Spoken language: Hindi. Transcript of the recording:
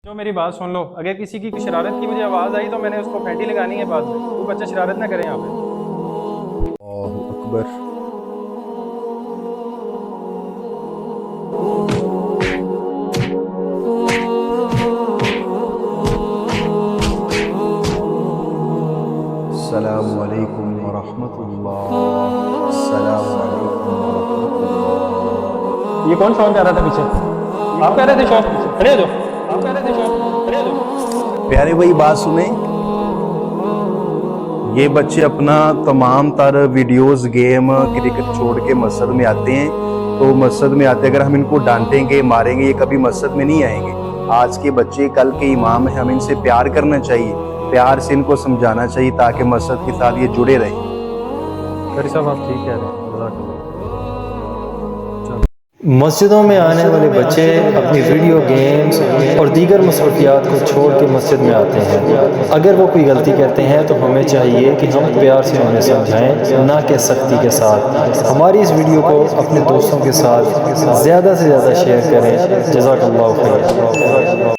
जो मेरी बात सुन लो, अगर किसी की शरारत की मुझे आवाज़ आई तो मैंने उसको फेंटी लगानी है बाद में। वो बच्चे शरारत ना करें यहाँ पे। अल्लाहु अकबर। अस्सलामु अलैकुम वरहमतुल्लाह। अस्सलामु अलैकुम वरहमतुल्लाह। ये कौन साउंड आ रहा था पीछे? आप कह रहे थे शॉप खड़े हो जाओ। आप कह रहे थे शॉप खड़े हो जाओ। प्यारे भाई बात सुने, ये बच्चे अपना तमाम तर वीडियोस, गेम, क्रिकेट छोड़ के मस्जिद में आते हैं। तो मस्जिद में आते अगर हम इनको डांटेंगे, मारेंगे, ये कभी मस्जिद में नहीं आएंगे। आज के बच्चे कल के इमाम हैं, हमें इनसे प्यार करना चाहिए, प्यार से इनको समझाना चाहिए ताकि मस्जिद के साथ ये जुड़े रहें। कारी साहब आप ठीक कह रहे हैं। मस्जिदों में आने वाले बच्चे अपनी वीडियो गेम्स और दीगर मसरूफियात को छोड़ के मस्जिद में आते हैं। अगर वो कोई गलती करते हैं तो हमें चाहिए कि हम प्यार से उन्हें समझाएं, ना कि सख्ती के साथ। हमारी इस वीडियो को अपने दोस्तों के साथ ज़्यादा से ज़्यादा शेयर करें। जज़ाकल्लाहु खैर।